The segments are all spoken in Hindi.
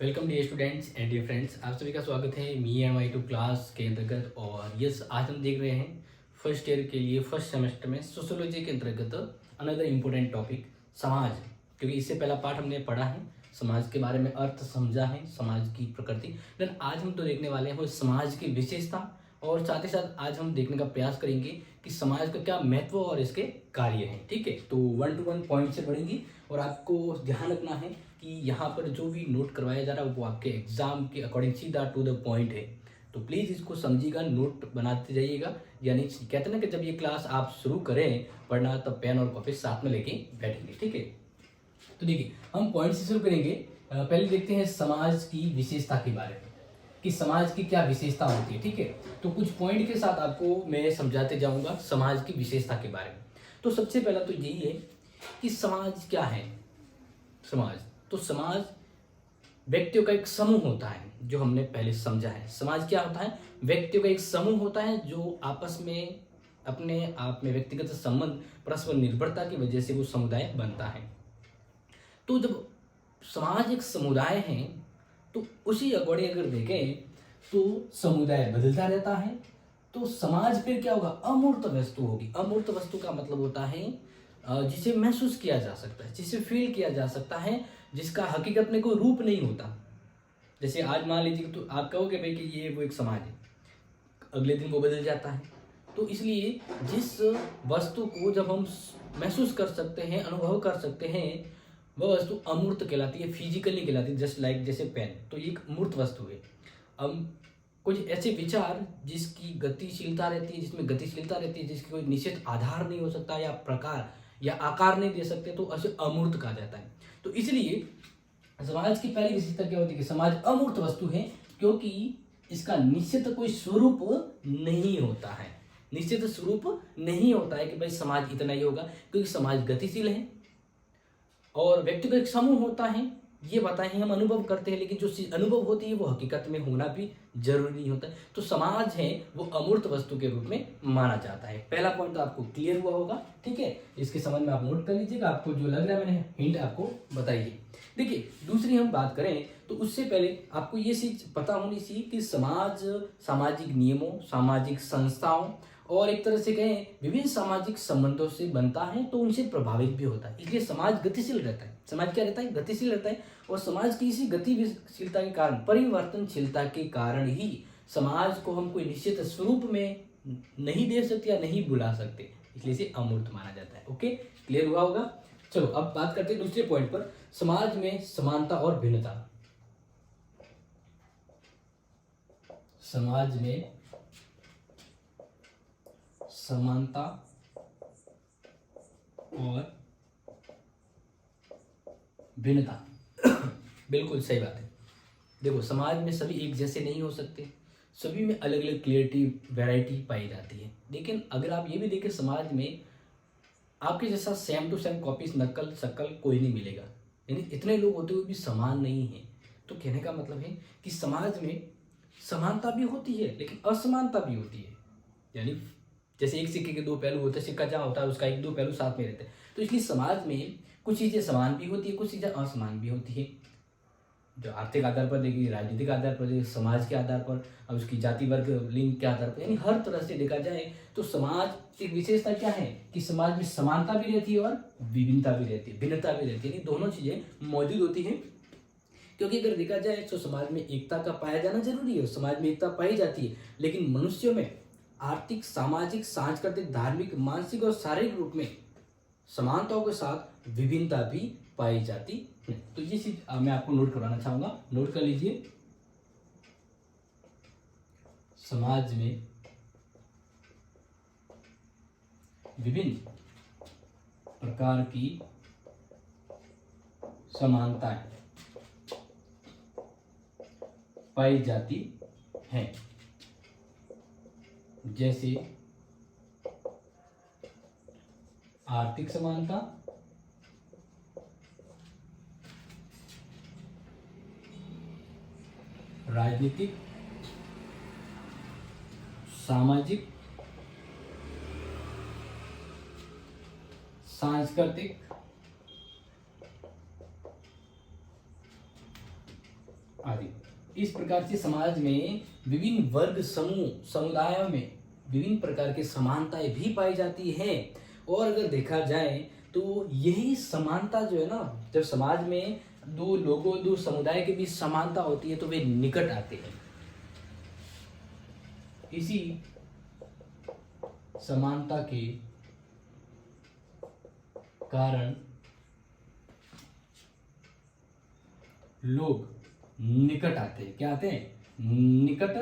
Welcome dear students and dear friends, आप सभी का स्वागत है MI2 क्लास के अंतर्गत। और यस, आज हम देख रहे हैं फर्स्ट ईयर के लिए फर्स्ट सेमेस्टर में सोशोलॉजी के अंतर्गत अनदर इम्पोर्टेंट टॉपिक समाज। क्योंकि इससे पहला पार्ट हमने पढ़ा है, समाज के बारे में अर्थ समझा है, समाज की प्रकृति। देन आज हम तो देखने वाले हैं वो समाज की विशेषता, और साथ ही साथ आज हम देखने का प्रयास करेंगे कि समाज का क्या महत्व और इसके कार्य हैं। ठीक है, तो 1 to 1 पॉइंट से पढ़ेंगे। और आपको ध्यान रखना है कि यहाँ पर जो भी नोट करवाया जा रहा है वो आपके एग्जाम के अकॉर्डिंग सीधा टू द पॉइंट है। तो प्लीज़ इसको समझिएगा, नोट बनाते जाइएगा। यानी कहते हैं ना कि जब ये क्लास आप शुरू करें पढ़ना तब पेन और कॉपी साथ में लेके बैठेंगे। ठीक है, तो देखिए हम पॉइंट से शुरू करेंगे। पहले देखते हैं समाज की विशेषता के बारे में कि समाज की क्या विशेषता होती है। ठीक है, तो कुछ पॉइंट के साथ आपको मैं समझाते जाऊंगा समाज की विशेषता के बारे में। तो सबसे पहला तो यही है कि समाज क्या है। समाज तो समाज व्यक्तियों का एक समूह होता है, जो हमने पहले समझा है। समाज क्या होता है? व्यक्तियों का एक समूह होता है जो आपस में अपने आप में व्यक्तिगत संबंध, परस्पर निर्भरता की वजह से वो समुदाय बनता है। तो जब समाज एक समुदाय है तो उसी अकॉर्डिंग अगर देखें तो समुदाय बदलता रहता है। तो समाज फिर क्या होगा? अमूर्त वस्तु होगी। अमूर्त वस्तु का मतलब होता है जिसे महसूस किया जा सकता है, जिसे फील किया जा सकता है, जिसका हकीकत में कोई रूप नहीं होता। जैसे आज मान लीजिए तो आप कहोगे भाई कि ये वो एक समाज है, अगले दिन वो बदल जाता है। तो इसलिए जिस वस्तु को जब हम महसूस कर सकते हैं, अनुभव कर सकते हैं, वह वस्तु अमूर्त कहलाती है, फिजिकली कहलाती है। जस्ट लाइक जैसे पेन, तो ये एक मूर्त वस्तु है। अब कुछ ऐसे विचार जिसकी गतिशीलता रहती है, जिसमें गतिशीलता रहती है, जिसकी कोई निश्चित आधार नहीं हो सकता या प्रकार या आकार नहीं दे सकते, तो ऐसे अमूर्त कहा जाता है। तो इसलिए समाज की पहली विशेषता क्या होती है कि समाज अमूर्त वस्तु है, क्योंकि इसका निश्चित कोई स्वरूप नहीं होता है। निश्चित स्वरूप नहीं होता है कि भाई समाज इतना ही होगा, क्योंकि समाज गतिशील है और व्यक्ति का एक समूह होता है। ये बताएं, हम अनुभव करते हैं, लेकिन जो चीज अनुभव होती है वो हकीकत में होना भी जरूरी नहीं होता है। तो समाज है वो अमूर्त वस्तु के रूप में माना जाता है। पहला पॉइंट तो आपको क्लियर हुआ होगा। ठीक है, इसके संबंध में आप नोट कर लीजिएगा, आपको जो लग रहा है मैंने हिंट आपको बताइए। देखिए, दूसरी हम बात करें तो उससे पहले आपको ये चीज पता होनी चाहिए कि समाज सामाजिक नियमों, सामाजिक संस्थाओं और एक तरह से कहें विभिन्न सामाजिक संबंधों से बनता है, तो उनसे प्रभावित भी होता है। इसलिए समाज गतिशील रहता है। समाज क्या रहता है? गतिशील रहता है। और समाज की इसी गतिशीलता के कारण, परिवर्तनशीलता के कारण ही समाज को हम कोई निश्चित स्वरूप में नहीं दे सकते या नहीं बुला सकते, इसलिए इसे अमूर्त माना जाता है। ओके, क्लियर हुआ होगा। चलो अब बात करते हैं दूसरे पॉइंट पर, समाज में समानता और भिन्नता। समाज में समानता और भिन्नता बिल्कुल सही बात है। देखो, समाज में सभी एक जैसे नहीं हो सकते, सभी में अलग अलग क्लियरिटी, वैरायटी पाई जाती है। लेकिन अगर आप ये भी देखें, समाज में आपके जैसा सेम टू सेम कॉपीज, नकल शकल कोई नहीं मिलेगा। यानी इतने लोग होते हुए भी समान नहीं है। तो कहने का मतलब है कि समाज में समानता भी होती है लेकिन असमानता भी होती है। यानी जैसे एक सिक्के के दो पहलू होते हैं, सिक्का जहाँ होता है उसका एक दो पहलू साथ में रहते हैं। तो इसलिए समाज में कुछ चीज़ें समान भी होती है, कुछ चीज़ें असमान भी होती है। जो आर्थिक आधार पर देखिए, राजनीतिक आधार पर देखिए, समाज के आधार पर, अब उसकी जाति वर्ग लिंग के आधार पर, यानी हर तरह से देखा जाए तो समाज एक विशेषता क्या है कि समाज में समानता भी रहती है और विभिन्नता भी रहती है, भिन्नता भी रहती है। यानी दोनों चीजें मौजूद होती हैं। क्योंकि अगर देखा जाए तो समाज में एकता का पाया जाना जरूरी है, समाज में एकता पाई जाती है, लेकिन मनुष्यों में आर्थिक, सामाजिक, सांस्कृतिक, धार्मिक, मानसिक और शारीरिक रूप में समानताओं के साथ विभिन्नता भी पाई जाती है। तो ये चीज मैं आपको नोट करवाना चाहूंगा, नोट कर लीजिए। समाज में विभिन्न प्रकार की समानताएं पाई जाती हैं, जैसे आर्थिक समानता, राजनीतिक, सामाजिक, सांस्कृतिक आदि। इस प्रकार से समाज में विभिन्न वर्ग समूह समुदायों में विभिन्न प्रकार की समानताएं भी पाई जाती है। और अगर देखा जाए तो यही समानता जो है ना, जब समाज में दो समुदाय के बीच समानता होती है तो वे निकट आते हैं। इसी समानता के कारण लोग निकट आते हैं। क्या आते हैं? निकट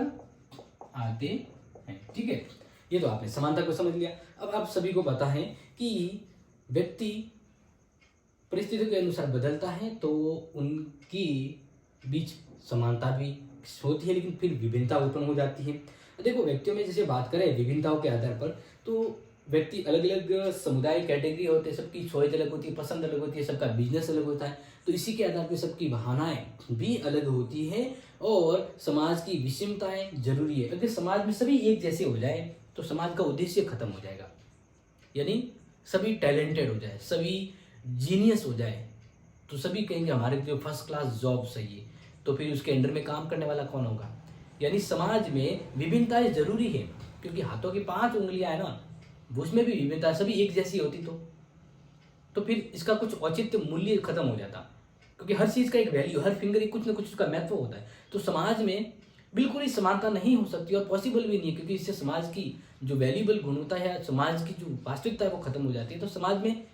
आते हैं। ठीक है, ये तो आपने समानता को समझ लिया। अब आप सभी को पता है कि व्यक्ति परिस्थितियों के अनुसार बदलता है तो उनकी बीच समानता भी होती है, लेकिन फिर विभिन्नता उत्पन्न हो जाती है। देखो, व्यक्तियों में जैसे बात करें विभिन्नताओं के आधार पर, तो व्यक्ति अलग अलग समुदाय कैटेगरी होते हैं, सबकी चॉइस अलग होती है, पसंद अलग होती है, सबका बिजनेस अलग होता है। तो इसी के आधार पर सबकी भावनाएं भी अलग होती है और समाज की विषमताएं जरूरी है। अगर समाज में सभी एक जैसे हो जाए तो समाज का उद्देश्य खत्म हो जाएगा। यानी सभी टैलेंटेड हो जाए, सभी जीनियस हो जाए, तो सभी कहेंगे हमारे लिए फर्स्ट क्लास जॉब चाहिए, तो फिर उसके अंडर में काम करने वाला कौन होगा? यानी समाज में विभिन्नताएं जरूरी है, क्योंकि हाथों की 5 उंगलियां है ना, उसमें भी विभिन्नता, सभी एक जैसी होती तो फिर इसका कुछ औचित्य मूल्य खत्म हो जाता, क्योंकि हर चीज का एक वैल्यू, हर फिंगर की कुछ ना कुछ उसका महत्व होता है। तो समाज में बिल्कुल ही समानता नहीं हो सकती और पॉसिबल भी नहीं है, क्योंकि इससे समाज की जो वैल्यूबल गुणवत्ता है, समाज की जो वास्तविकता है वो खत्म हो जाती है। तो समाज में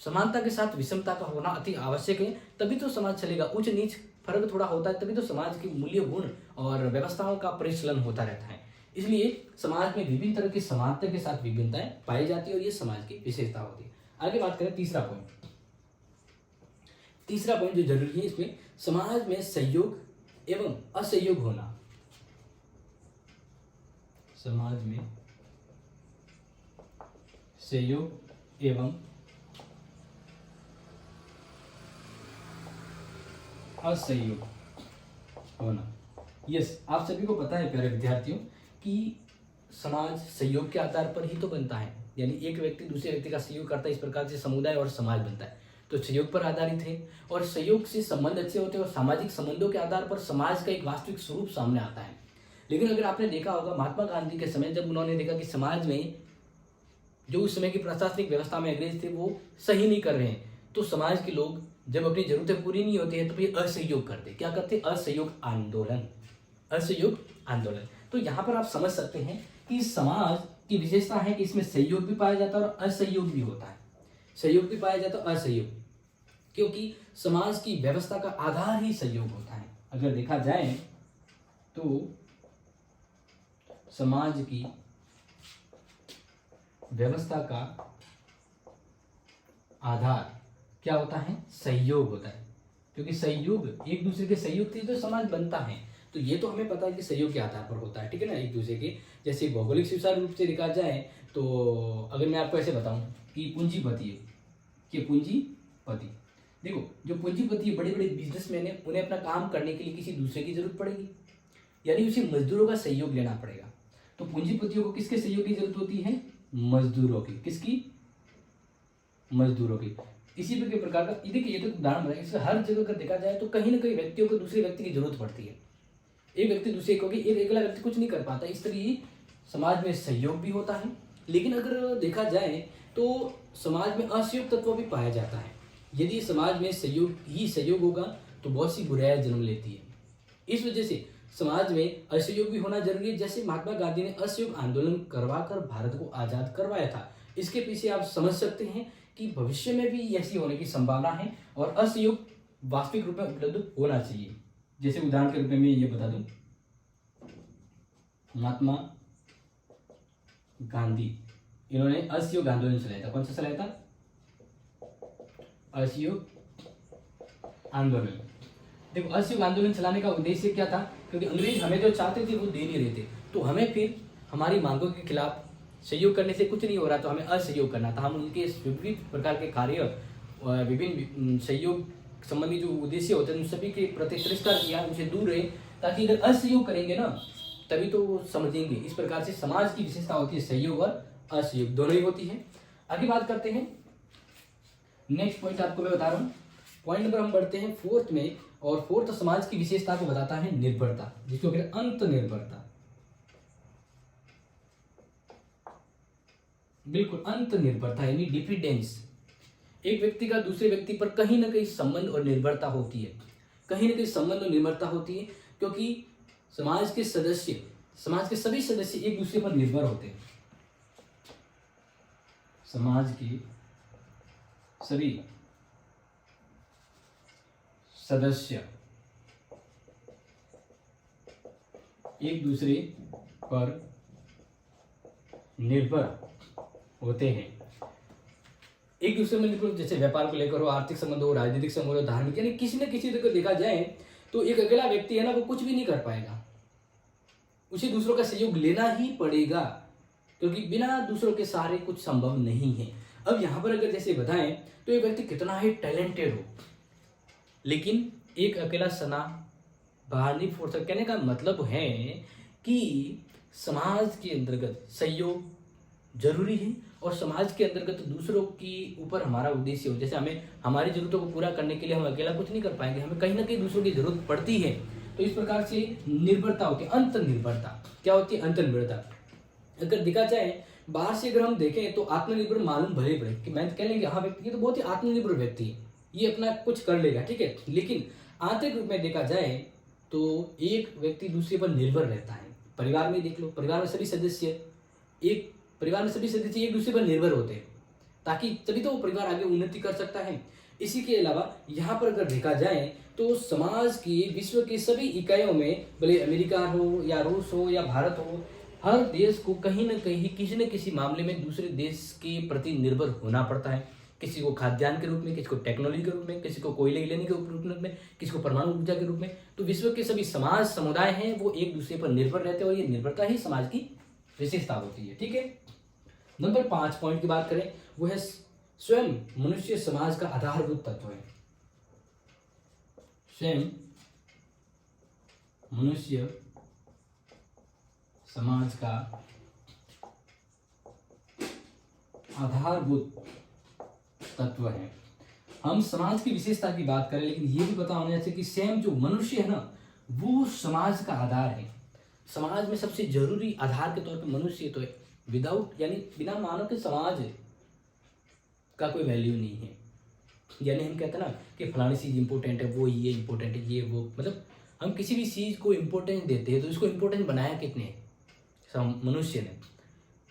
समानता के साथ विषमता का होना अति आवश्यक है, तभी तो समाज चलेगा। उच्च नीच फर्क थोड़ा होता है तभी तो समाज के मूल्य गुण और व्यवस्थाओं का परिचलन होता रहता है। इसलिए समाज में विभिन्न तरह की समानता के साथ विभिन्नताएं पाई जाती है और ये समाज की विशेषता होती है। आगे बात करें तीसरा पॉइंट जो जरूरी है इसमें, समाज में सहयोग एवं असहयोग होना। समाज में सहयोग एवं असहयोग होना। यस, आप सभी को पता है प्यारे विद्यार्थियों कि समाज सहयोग के आधार पर ही तो बनता है। यानी एक व्यक्ति दूसरे व्यक्ति का सहयोग करता है, इस प्रकार से समुदाय और समाज बनता है। तो सहयोग पर आधारित है और सहयोग से संबंध अच्छे होते हैं और सामाजिक संबंधों के आधार पर समाज का एक वास्तविक स्वरूप सामने आता है। लेकिन अगर आपने देखा होगा महात्मा गांधी के समय, जब उन्होंने देखा कि समाज में जो उस समय की प्रशासनिक व्यवस्था में अंग्रेज थे वो सही नहीं कर रहे हैं, तो समाज के लोग जब अपनी जरूरतें पूरी नहीं होती है तो फिर असहयोग करते। क्या करते? असहयोग आंदोलन। तो यहाँ पर आप समझ सकते हैं कि समाज की विशेषता है कि इसमें सहयोग भी पाया जाता है और असहयोग भी होता है। सहयोग भी पाया जाता है, असहयोग, क्योंकि समाज की व्यवस्था का आधार ही सहयोग होता है। अगर देखा जाए तो समाज की व्यवस्था का आधार क्या होता है? सहयोग होता है, क्योंकि सहयोग, एक दूसरे के सहयोग से तो समाज बनता है। तो ये तो हमें पता है कि सहयोग के आधार पर होता है, ठीक है ना, एक दूसरे के। जैसे भौगोलिक सुचारू रूप से देखा जाए तो अगर मैं आपको ऐसे बताऊं कि पूंजीपति देखो, जो पूंजीपति बड़े बड़े बिजनेसमैन है, उन्हें अपना काम करने के लिए किसी दूसरे की जरूरत पड़ेगी, यानी उसे मजदूरों का सहयोग लेना पड़ेगा। तो पूंजीपतियों को किसके सहयोग की जरूरत होती है? मजदूरों की। किसकी? मजदूरों की। इसी प्रकार का देखिए, ये तो उदाहरण है, इससे हर जगह अगर देखा जाए तो कहीं ना कहीं व्यक्तियों को दूसरे व्यक्ति की जरूरत पड़ती है। एक व्यक्ति दूसरे को, एक अकेला व्यक्ति कुछ नहीं कर पाता। इस तरह समाज में सहयोग भी होता है, लेकिन अगर देखा जाए तो समाज में असहयोग तत्व भी पाया जाता है। यदि समाज में सहयोग होगा तो बहुत सी बुराइयां जन्म लेती है। इस वजह से समाज में असहयोग भी होना जरूरी है। जैसे महात्मा गांधी ने असहयोग आंदोलन करवाकर भारत को आजाद करवाया था, इसके पीछे आप समझ सकते हैं कि भविष्य में भी ऐसी होने की संभावना है और असहयोग वास्तविक रूप में उपलब्ध होना चाहिए। जैसे उदाहरण के रूप में मैं ये बता दूं, महात्मा गांधी, इन्होंने असहयोग आंदोलन चलाया था। कौन सा चलाया था? असहयोग आंदोलन। देखो, असहयोग आंदोलन चलाने का उद्देश्य क्या था? क्योंकि अंग्रेज हमें जो चाहते थे वो दे नहीं रहे थे, तो हमें फिर हमारी मांगों के खिलाफ सहयोग करने से कुछ नहीं हो रहा, तो हमें असहयोग करना था। हम उनके विविध प्रकार के कार्य, विभिन्न सहयोग संबंधी जो उद्देश्य होते हैं उन सभी के प्रति तिरस्कार किया, उनसे दूर रहे, ताकि अगर असहयोग करेंगे ना तभी तो वो समझेंगे। इस प्रकार से समाज की विशेषता होती है सहयोग और असहयोग, दोनों ही होती है। आगे बात करते हैं, नेक्स्ट पॉइंट आपको मैं बता रहा हूँ। पॉइंट नंबर हम बढ़ते हैं 4th में, और फोर्थ समाज की विशेषता को बताता है निर्भरता, जिसको कहते हैं अंत निर्भरता। बिल्कुल, अंत निर्भरता यानी डिपेंडेंस। एक व्यक्ति का दूसरे व्यक्ति पर कहीं ना कहीं संबंध और निर्भरता होती है, कहीं ना कहीं संबंध और निर्भरता होती है, क्योंकि समाज के सदस्य, समाज के सभी सदस्य एक दूसरे पर निर्भर होते हैं। समाज के सभी सदस्य एक दूसरे पर निर्भर होते हैं। एक दूसरे में निर्भर, जैसे व्यापार को लेकर हो, आर्थिक संबंध हो, राजनीतिक संबंध हो, धार्मिक, यानी किसी न किसी तरह देखा जाए तो एक अकेला व्यक्ति है ना, वो कुछ भी नहीं कर पाएगा, उसे दूसरों का सहयोग लेना ही पड़ेगा, क्योंकि बिना दूसरों के सहारे कुछ संभव नहीं है। अब यहाँ पर अगर जैसे बताएं तो एक व्यक्ति कितना ही टैलेंटेड हो, लेकिन एक अकेला सना बाहर नहीं फोड़ सकता। कहने का मतलब है कि समाज के अंतर्गत सहयोग जरूरी है, और समाज के अंतर्गत दूसरों की ऊपर हमारा उद्देश्य हो। जैसे हमें हमारी जरूरतों को पूरा करने के लिए हम अकेला कुछ नहीं कर पाएंगे, हमें कहीं ना कहीं दूसरों की जरूरत पड़ती है। तो इस प्रकार से निर्भरता होती है, अंत निर्भरता। क्या होती है? अंत निर्भरता। अगर देखा जाए बाहर से अगर हम देखें तो आत्मनिर्भर मालूम भले बड़े कि मैं कह लेंगे हाँ व्यक्ति तो बहुत ही आत्मनिर्भर व्यक्ति है, ये अपना कुछ कर लेगा, ठीक है, लेकिन आंतरिक रूप में देखा जाए तो एक व्यक्ति दूसरे पर निर्भर रहता है। परिवार में देख लो, परिवार में सभी सदस्य एक दूसरे पर निर्भर होते हैं, ताकि तभी तो वो परिवार आगे उन्नति कर सकता है। इसी के अलावा यहाँ पर अगर देखा जाए तो समाज की विश्व की सभी इकाइयों में, भले अमेरिका हो या रूस हो या भारत हो, हर देश को कहीं ना कहीं किसी न किसी मामले में दूसरे देश के प्रति निर्भर होना पड़ता है। किसी को खाद्यान्न के रूप में, किसी को टेक्नोलॉजी के रूप में, किसी को कोयले लेने के रूप में, किसी को परमाणु ऊर्जा के रूप में। तो विश्व के सभी समाज समुदाय हैं वो एक दूसरे पर निर्भर रहते हैं, और ये निर्भरता ही समाज की विशेषता होती है। ठीक है, नंबर 5 पॉइंट की बात करें, वो है स्वयं मनुष्य समाज का आधारभूत तत्व है। स्वयं मनुष्य समाज का आधारभूत तत्व है। हम समाज की विशेषता की बात करें, लेकिन ये भी पता होना चाहिए कि स्वयं जो मनुष्य है ना, वो समाज का आधार है। समाज में सबसे जरूरी आधार के तौर पे मनुष्य तो है। विदाउट यानी बिना मानव के समाज का कोई वैल्यू नहीं है। यानी हम कहते हैं ना कि फलानी चीज इंपॉर्टेंट है, वो ये इंपॉर्टेंट है, ये वो, मतलब हम किसी भी चीज को इंपॉर्टेंस देते हैं तो इसको इंपॉर्टेंस बनाया कितने? मनुष्य ने।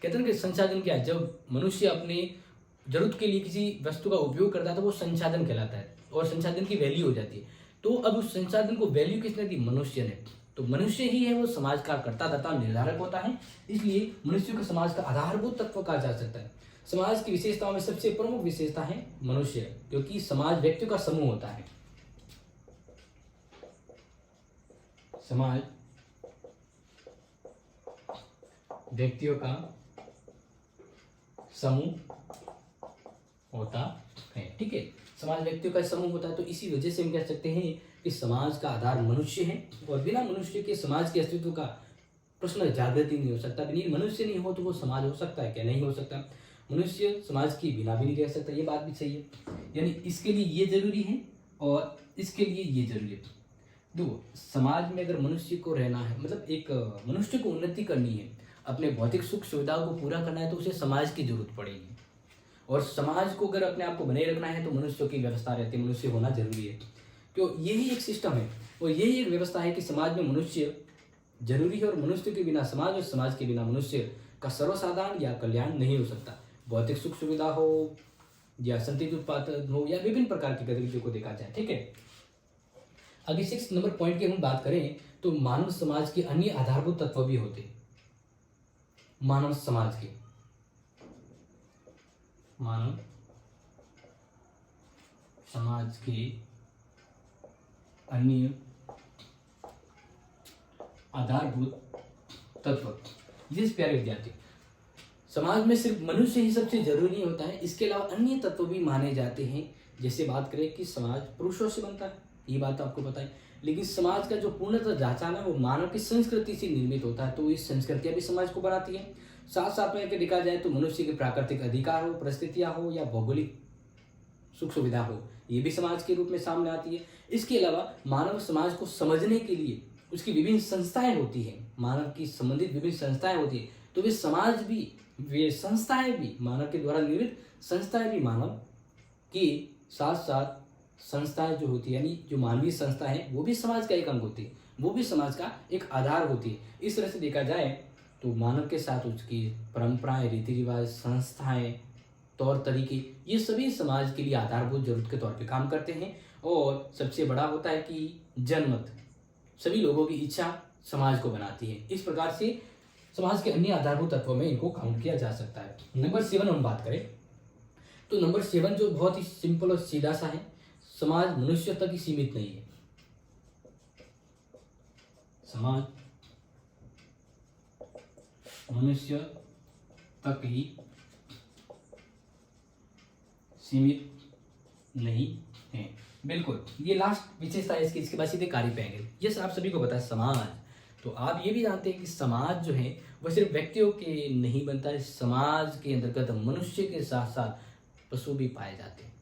कहते हैं कि संसाधन क्या है? जब मनुष्य अपनी जरूरत के लिए किसी वस्तु का उपयोग करता है तो वो संसाधन कहलाता है, और संसाधन की वैल्यू हो जाती है। तो अब उस संसाधन को वैल्यू किसने दी? मनुष्य ने। तो मनुष्य ही है वो समाज का कर्ता धर्ता निर्धारक होता है, इसलिए मनुष्य को समाज का आधारभूत तत्व कहा जा सकता है। समाज की विशेषताओं में सबसे प्रमुख विशेषता है मनुष्य, क्योंकि समाज व्यक्तियों का समूह होता है। समाज व्यक्तियों का समूह होता है, ठीक है, समाज व्यक्तियों का समूह होता है। तो इसी वजह से हम कह सकते हैं कि समाज का आधार मनुष्य है, और बिना मनुष्य के समाज के अस्तित्व का प्रश्न जागृत ही नहीं हो सकता। बिना मनुष्य नहीं हो तो वो समाज हो सकता है क्या? नहीं हो सकता। मनुष्य समाज के बिना भी नहीं रह सकता, ये बात भी सही है। यानी इसके लिए ये जरूरी है और इसके लिए ये जरूरी है। देखो, समाज में अगर मनुष्य को रहना है, मतलब एक मनुष्य को उन्नति करनी है, अपने भौतिक सुख सुविधाओं को पूरा करना है, तो उसे समाज की जरूरत पड़ेगी। और समाज को अगर अपने आप को बनाए रखना है तो मनुष्यों की व्यवस्था रहती है, मनुष्य होना जरूरी है। तो यही एक सिस्टम है और यही एक व्यवस्था है कि समाज में मनुष्य जरूरी है, और मनुष्य के बिना समाज और समाज के बिना मनुष्य का सर्वसाधारण या कल्याण नहीं हो सकता। भौतिक सुख सुविधा हो या संतति उत्पादन हो या विभिन्न प्रकार की गतिविधियों को देखा जाए, ठीक है। आगे 6 नंबर पॉइंट की हम बात करें तो मानव समाज के अन्य आधारभूत तत्व भी होते। मानव समाज के अन्य आधारभूत तत्व। जिस प्यारे विद्यार्थी, समाज में सिर्फ मनुष्य ही सबसे जरूरी होता है, इसके अलावा अन्य तत्व भी माने जाते हैं। जैसे बात करें कि समाज पुरुषों से बनता है, ये बात तो आपको पता है, लेकिन समाज का जो पूर्णतः ढांचा है वो मानव की संस्कृति से निर्मित होता है। तो इस संस्कृतियां भी समाज को बनाती है। साथ साथ में देखा जाए तो मनुष्य के प्राकृतिक अधिकार हो, परिस्थितियां हो या भौगोलिक सुख सुविधा हो, ये भी समाज के रूप में सामने आती है। इसके अलावा मानव समाज को समझने के लिए उसकी विभिन्न संस्थाएं होती हैं, मानव की संबंधित विभिन्न संस्थाएं होती है। तो वे समाज भी, वे संस्थाएं भी, मानव के द्वारा निर्मित संस्थाएं भी मानव के साथ साथ संस्थाएं जो होती है, यानी जो मानवीय संस्था है, वो भी समाज का एक अंग होती है, वो भी समाज का एक आधार होती है। इस तरह से देखा जाए तो मानव के साथ उसकी परंपराएं, रीति रिवाज, संस्थाएं, तौर तरीके, ये सभी समाज के लिए आधारभूत जरूरत के तौर पे काम करते हैं। और सबसे बड़ा होता है कि जनमत, सभी लोगों की इच्छा समाज को बनाती है। इस प्रकार से समाज के अन्य आधारभूत तत्वों में इनको काउंट किया जा सकता है। नंबर 7 हम बात करें तो नंबर 7 जो बहुत ही सिंपल और सीधा सा है, समाज मनुष्य तक ही सीमित नहीं है। समाज मनुष्य तक ही सीमित नहीं है। बिल्कुल, ये लास्ट विशेषता है इसकी। इसके बाद सीधे कार्य पे आएंगे। ये आप सभी को पता है समाज, तो आप ये भी जानते हैं कि समाज जो है वह सिर्फ व्यक्तियों के नहीं बनता है, समाज के अंतर्गत मनुष्य के साथ साथ पशु भी पाए जाते हैं।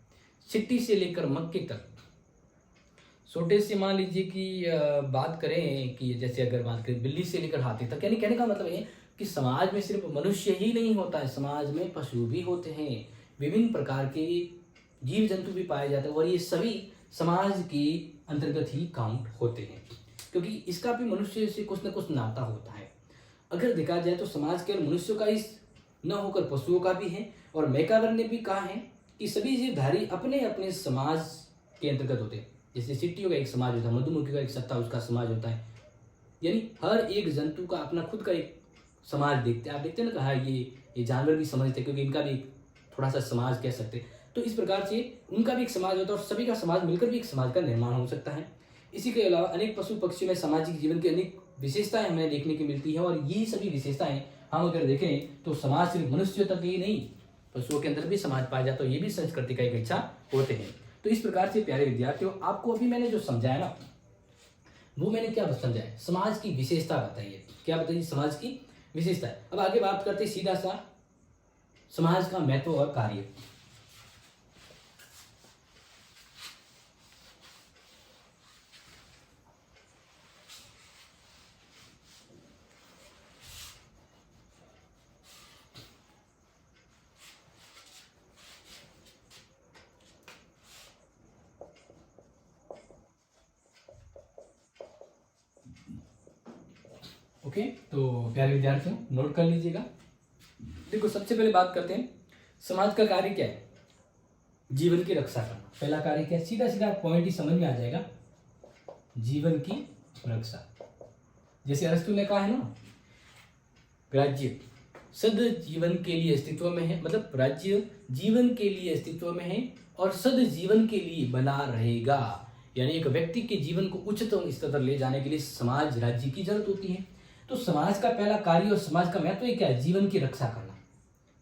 चिट्टी से लेकर मक्के तक, छोटे से मान लीजिए कि बात करें कि जैसे अगर बात करें बिल्ली से लेकर हाथी तक, यानी कहने का मतलब है कि समाज में सिर्फ मनुष्य ही नहीं होता है, समाज में पशु भी होते हैं, विभिन्न प्रकार के जीव जंतु भी पाए जाते हैं, और ये सभी समाज के अंतर्गत ही काउंट होते हैं, क्योंकि इसका भी मनुष्य से कुछ न कुछ नाता होता है। अगर देखा जाए तो समाज केवल मनुष्यों का ही न होकर पशुओं का भी है, और मैकावर ने भी कहा है कि सभी जीवधारी अपने अपने समाज के अंतर्गत होते हैं। जैसे चींटियों का एक समाज होता है, मधुमक्खी का एक सत्ता उसका समाज होता है, यानी हर एक जंतु का अपना खुद का एक समाज देखते हैं। आप देखते हैं ना, कहा ये जानवर भी समझते हैं, क्योंकि इनका भी थोड़ा सा समाज कह सकते हैं। तो इस प्रकार से उनका भी एक समाज होता है, और सभी का समाज मिलकर भी एक समाज का निर्माण हो सकता है। इसी के अलावा अनेक पशु पक्षियों में सामाजिक जीवन की अनेक विशेषताएं हमें देखने की मिलती है, और ये सभी विशेषताएं हम अगर देखें तो समाज सिर्फ मनुष्य तक ही नहीं, पशुओं के अंदर भी समाज पाया जाता है, ये भी संस्कृति का एक हिस्सा होते हैं। तो इस प्रकार से प्यारे विद्यार्थियों, आपको अभी मैंने जो समझाया ना, वो मैंने क्या समझाया, समाज की विशेषता बताइए। क्या बताइए? समाज की विशेषता। अब आगे बात करते हैं सीधा सा समाज का महत्व और कार्य। ओके, तो प्यारे विद्यार्थियों नोट कर लीजिएगा। देखो, सबसे पहले बात करते हैं समाज का कार्य क्या है। जीवन की रक्षा करना पहला कार्य क्या है, सीधा सीधा पॉइंट ही समझ में आ जाएगा, जीवन की रक्षा। जैसे अरस्तु ने कहा है ना, राज्य सद जीवन के लिए अस्तित्व में है, मतलब राज्य जीवन के लिए अस्तित्व में है और सद जीवन के लिए बना रहेगा। यानी एक व्यक्ति के जीवन को उच्चतम स्तर तक ले जाने के लिए समाज, राज्य की जरूरत होती है। तो समाज का पहला कार्य और समाज का महत्व क्या है, जीवन की रक्षा करना।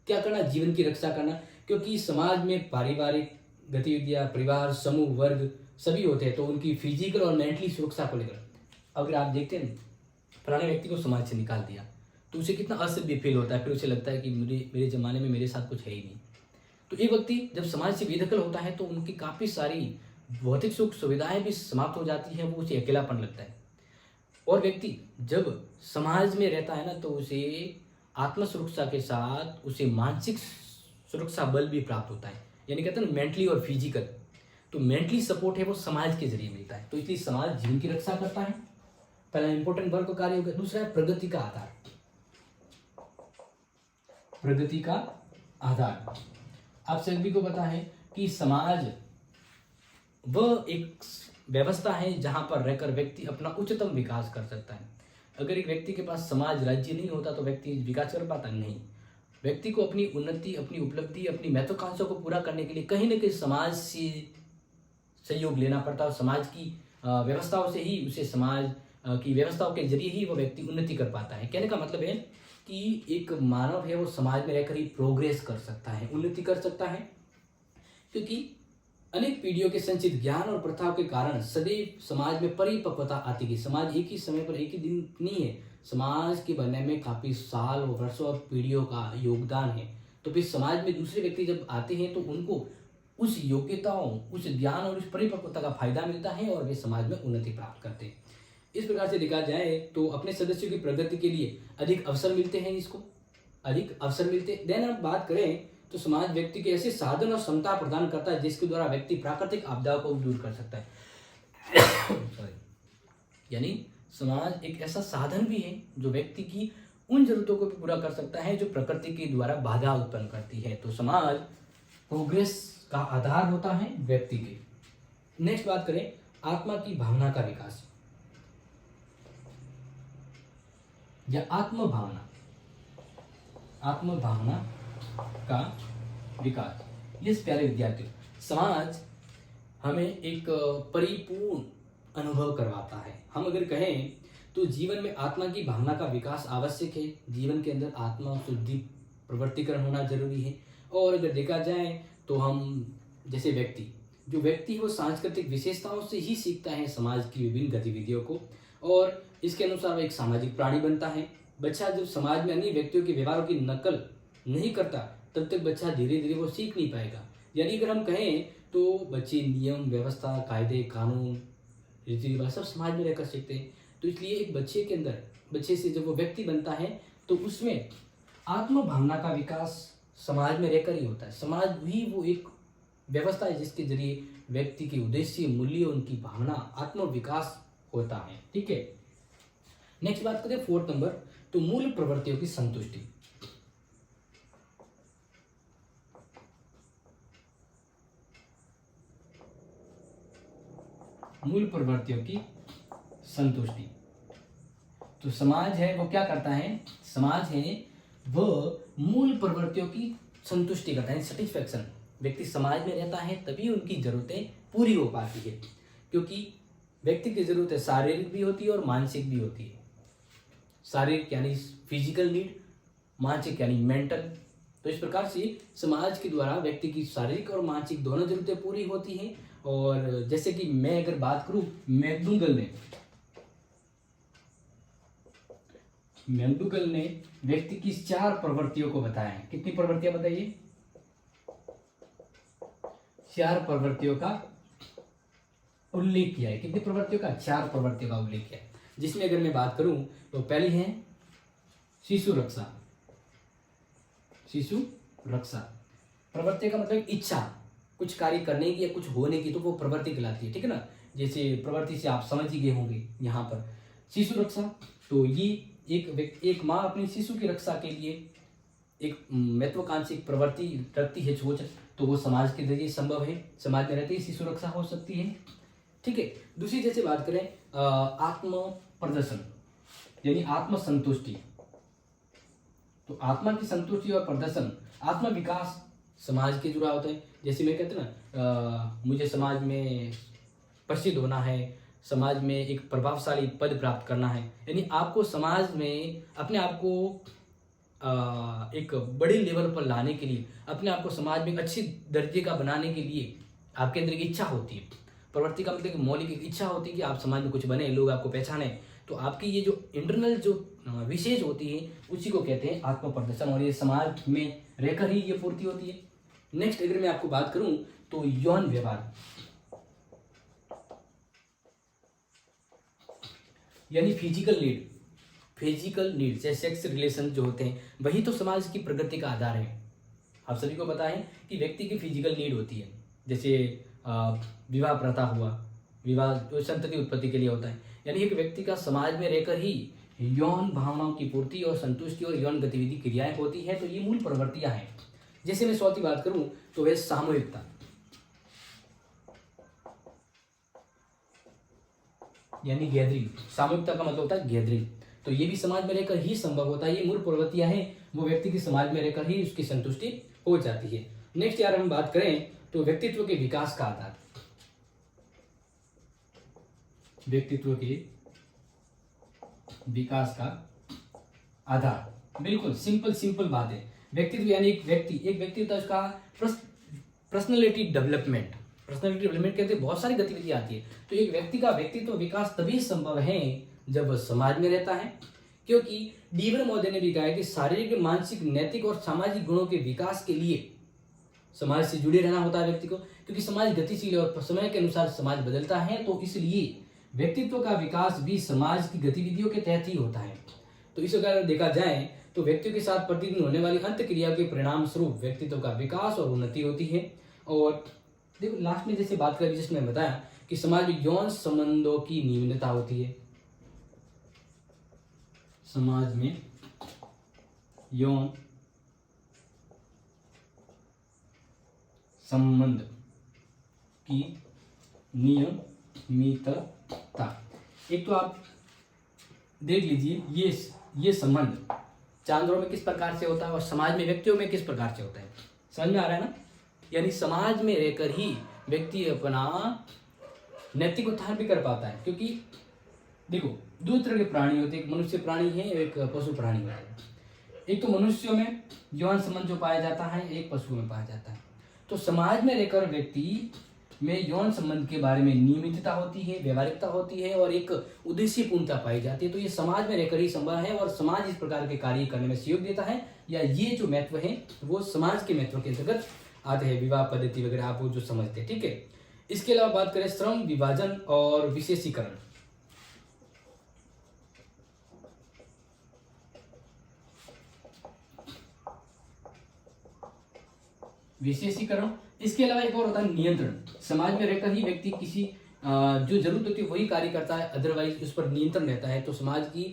क्या करना? जीवन की रक्षा करना, क्योंकि समाज में पारिवारिक गतिविधियां, परिवार, समूह, वर्ग सभी होते हैं, तो उनकी फिजिकल और मेंटली सुरक्षा को लेकर अगर आप देखते हैं, पुराने व्यक्ति को समाज से निकाल दिया तो उसे कितना असभ्य फील होता है, फिर उसे लगता है कि मेरे जमाने में मेरे साथ कुछ है ही नहीं। तो एक व्यक्ति जब समाज से बेदखल होता है तो उनकी काफ़ी सारी भौतिक सुख सुविधाएं भी समाप्त हो जाती है, वो उसे अकेलापन लगता है। और व्यक्ति जब समाज में रहता है ना, तो उसे आत्म सुरक्षा के साथ उसे मानसिक सुरक्षा बल भी प्राप्त होता है, यानी कहते हैं ना मेंटली और फिजिकल। तो मेंटली सपोर्ट है वो समाज के जरिए मिलता है, तो इसलिए समाज जीवन की रक्षा करता है। पहला इंपॉर्टेंट वर्ग का कार्य हो गया। दूसरा है प्रगति का आधार। प्रगति का आधार, आप सभी को पता है कि समाज वह एक व्यवस्था है जहां पर रहकर व्यक्ति अपना उच्चतम विकास कर सकता है। अगर एक व्यक्ति के पास समाज, राज्य नहीं होता तो व्यक्ति विकास कर पाता नहीं। व्यक्ति को अपनी उन्नति, अपनी उपलब्धि, अपनी महत्वाकांक्षा को पूरा करने के लिए कहीं ना कहीं समाज से सहयोग लेना पड़ता है, और समाज की व्यवस्थाओं से ही उसे, समाज की व्यवस्थाओं के जरिए ही वो व्यक्ति उन्नति कर पाता है। कहने का मतलब है कि एक मानव है वो समाज में रहकर ही प्रोग्रेस कर सकता है, उन्नति कर सकता है, क्योंकि अनेक पीढ़ियों के संचित ज्ञान और प्रथाओं के कारण सदैव समाज में परिपक्वता आती गई। समाज एक ही समय पर, एक ही दिन नहीं है, समाज के बनने में काफी साल, वर्षों और पीढ़ियों का योगदान है। तो फिर समाज में दूसरे व्यक्ति जब आते हैं तो उनको उस योग्यताओं, उस ज्ञान और उस परिपक्वता का फायदा मिलता है और वे समाज में उन्नति प्राप्त करते हैं। इस प्रकार से देखा जाए तो अपने सदस्यों की प्रगति के लिए अधिक अवसर मिलते हैं, इसको अधिक अवसर मिलते हैं। देन आप बात करें तो समाज व्यक्ति के ऐसे साधन और क्षमता प्रदान करता है जिसके द्वारा व्यक्ति प्राकृतिक आपदाओं को दूर कर सकता है। सॉरी, यानी समाज एक ऐसा साधन भी है जो व्यक्ति की उन जरूरतों को भी पूरा कर सकता है जो प्रकृति के द्वारा बाधा उत्पन्न करती है। तो समाज प्रोग्रेस का आधार होता है व्यक्ति के। नेक्स्ट बात करें आत्मा की भावना का विकास या आत्म भावना का विकास। यस प्यारे विद्यार्थियों, समाज हमें एक परिपूर्ण अनुभव करवाता है। हम अगर कहें तो जीवन में आत्मा की भावना का विकास आवश्यक है। जीवन के अंदर आत्मा शुद्धि प्रवर्तिकरण होना जरूरी है। और अगर देखा जाए तो हम जैसे व्यक्ति है वो सांस्कृतिक विशेषताओं से ही सीखता है समाज की विभिन्न गतिविधियों को, और इसके अनुसार वो एक सामाजिक प्राणी बनता है। बच्चा जब समाज में अन्य व्यक्तियों के व्यवहारों की नकल नहीं करता तब तक बच्चा धीरे धीरे वो सीख नहीं पाएगा। यानी अगर हम कहें तो बच्चे नियम, व्यवस्था, कायदे, कानून, रीति रिवाज सब समाज में रहकर सीखते हैं। तो इसलिए एक बच्चे से जब वो व्यक्ति बनता है तो उसमें आत्म भावना का विकास समाज में रहकर ही होता है। समाज भी वो एक व्यवस्था है जिसके जरिए व्यक्ति के उद्देश्य, मूल्य, उनकी भावना, आत्म विकास होता है। ठीक है, नेक्स्ट बात करें 4 नंबर, तो मूल प्रवृत्तियों की संतुष्टि। मूल प्रवृत्तियों की संतुष्टि। तो समाज है वो क्या करता है, समाज है वह मूल प्रवृत्तियों की संतुष्टि करता है, सेटिस्फैक्शन। व्यक्ति समाज में रहता है तभी उनकी जरूरतें पूरी हो पाती है, क्योंकि व्यक्ति की जरूरतें शारीरिक भी होती है और मानसिक भी होती है। शारीरिक यानी फिजिकल नीड, मानसिक यानी मेंटल। तो इस प्रकार से समाज के द्वारा व्यक्ति की शारीरिक और मानसिक दोनों जरूरतें पूरी होती हैं। और जैसे कि मैं अगर बात करूं, मैकडूगल ने व्यक्ति की 4 प्रवृत्तियों को बताया है। कितनी प्रवृत्तियां बताइए? 4 प्रवृत्तियों का उल्लेख किया है। कितनी प्रवृत्तियों का? 4 प्रवृत्तियों का उल्लेख किया है, जिसमें अगर मैं बात करूं तो पहली है शिशु रक्षा। प्रवृत्ति का मतलब इच्छा, कुछ कार्य करने की या कुछ होने की, तो वो प्रवृत्ति कहलाती है। ठीक है ना, जैसे प्रवृत्ति से आप समझ ही गए होंगे। यहाँ पर शिशु रक्षा, तो ये एक माँ अपने शिशु की रक्षा के लिए एक महत्वाकांक्षी प्रवृत्ति रखती है, सोच, तो वो समाज के जरिए संभव है। समाज में रहते ही शिशु रक्षा हो सकती है। ठीक है, दूसरी जैसे बात करें आत्म प्रदर्शन यानी आत्म संतुष्टि। तो आत्मा की संतुष्टि और प्रदर्शन, आत्म विकास समाज के जुड़ा होता है। जैसे मैं कहते ना मुझे समाज में प्रसिद्ध होना है, समाज में एक प्रभावशाली पद प्राप्त करना है, यानी आपको समाज में अपने आप को एक बड़े लेवल पर लाने के लिए, अपने आप को समाज में अच्छी दर्जे का बनाने के लिए आपके अंदर एक इच्छा होती है। प्रवृत्ति का मतलब मौलिक इच्छा होती है कि आप समाज में कुछ बने, लोग आपको पहचाने। तो आपकी ये जो इंटरनल जो विशेष होती है उसी को कहते हैं आत्म प्रदर्शन, और ये समाज में रहकर ही ये पूर्ति होती है। नेक्स्ट अगर मैं आपको बात करूं तो यौन व्यवहार यानी फिजिकल नीड जैसे सेक्स रिलेशन जो होते हैं, वही तो समाज की प्रगति का आधार है। आप सभी को पता है कि व्यक्ति की फिजिकल नीड होती है, जैसे विवाह प्रथा हुआ, विवाह जो संतति उत्पत्ति के लिए होता है, यानी एक व्यक्ति का समाज में रहकर ही यौन भावनाओं की पूर्ति और संतुष्टि और यौन गतिविधि क्रियाएं होती है। तो ये मूल प्रवृत्तियां हैं। जैसे मैं चौथी बात करूं तो वह सामूहिकता यानी गैदरिंग। सामूहिकता का मतलब होता है गैदरिंग, तो ये भी समाज में रहकर ही संभव होता है। ये मूल प्रवृत्तियां हैं, वो व्यक्ति की समाज में रहकर ही उसकी संतुष्टि हो जाती है। नेक्स्ट यार हम बात करें तो व्यक्तित्व के विकास का आधार, व्यक्तित्व के विकास का आधार बिल्कुल सिंपल बात है। व्यक्तित्व यानी एक व्यक्ति होता है, उसका पर्सनैलिटी डेवलपमेंट कहते हैं, बहुत सारी गतिविधियां आती है। तो एक व्यक्ति का व्यक्तित्व विकास तभी संभव है जब वह समाज में रहता है, क्योंकि डीवर महोदय ने भी कहा है कि शारीरिक, मानसिक, नैतिक और सामाजिक गुणों के विकास के लिए समाज से जुड़े रहना होता है व्यक्ति को, क्योंकि समाज गतिशील है और समय के अनुसार समाज बदलता है, तो इसलिए व्यक्तित्व का विकास भी समाज की गतिविधियों के तहत ही होता है। तो इस अगर देखा जाए तो व्यक्तियों के साथ प्रतिदिन होने वाली अंत क्रिया के परिणाम स्वरूप व्यक्तित्व का विकास और उन्नति होती है। और देखो लास्ट में जैसे बात करें, जिसमें बताया कि समाज में यौन संबंधों की नियमितता होती है। समाज में यौन संबंध की नियमितता, एक तो आप देख लीजिए ये संबंध जानवरों में किस प्रकार से होता है और समाज में व्यक्तियों में किस प्रकार से होता है। समझ में आ रहा है ना? यानी समाज में रहकर ही व्यक्ति अपना नैतिक उत्थान भी कर पाता है, क्योंकि देखो दो तरह के प्राणी होते हैं, एक मनुष्य प्राणी है, एक पशु प्राणी होता है। एक तो मनुष्यों में यौन संबंध जो पाया जाता है, एक पशु में पाया जाता है। तो समाज में रहकर व्यक्ति में यौन संबंध के बारे में नियमितता होती है, व्यवहारिकता होती है और एक उद्देश्य पूर्णता पाई जाती है। तो ये समाज में रहकर ही संभव है और समाज इस प्रकार के कार्य करने में सहयोग देता है, या ये जो महत्व है वो समाज के महत्व के अंतर्गत आते हैं, विवाह पद्धति वगैरह आप वो जो समझते हैं, ठीक है। इसके अलावा बात करें श्रम विभाजन और विशेषीकरण। विशेषीकरण, इसके अलावा एक और होता है नियंत्रण। समाज में रहकर ही व्यक्ति किसी जो जरूरत होती है वही कार्य करता है, अदरवाइज उस पर नियंत्रण रहता है। तो समाज की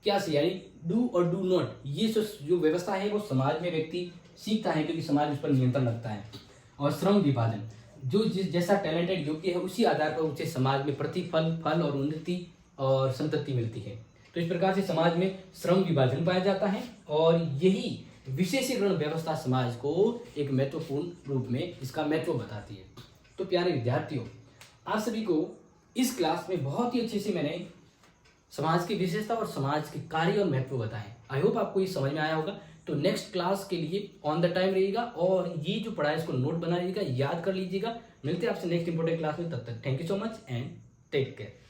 क्या से यानी डू और डू नॉट, ये जो व्यवस्था है वो समाज में व्यक्ति सीखता है, क्योंकि समाज उस पर नियंत्रण रखता है। और श्रम विभाजन, जो जैसा टैलेंटेड योग्य है उसी आधार पर उसे समाज में प्रतिफल, फल और उन्नति और संतति मिलती है। तो इस प्रकार से समाज में श्रम विभाजन पाया जाता है और यही विशेषीकरण व्यवस्था समाज को एक महत्वपूर्ण रूप में इसका महत्व बताती है। तो प्यारे विद्यार्थियों, आप सभी को इस क्लास में बहुत ही अच्छे से मैंने समाज की विशेषता और समाज के कार्य और महत्व बताए। आई होप आपको ये समझ में आया होगा। तो नेक्स्ट क्लास के लिए ऑन द टाइम रहिएगा और ये जो पढ़ा है इसको नोट बना लीजिएगा, याद कर लीजिएगा। मिलते हैं आपसे नेक्स्ट इंपॉर्टेंट क्लास में, तब तक thank you so much and take care.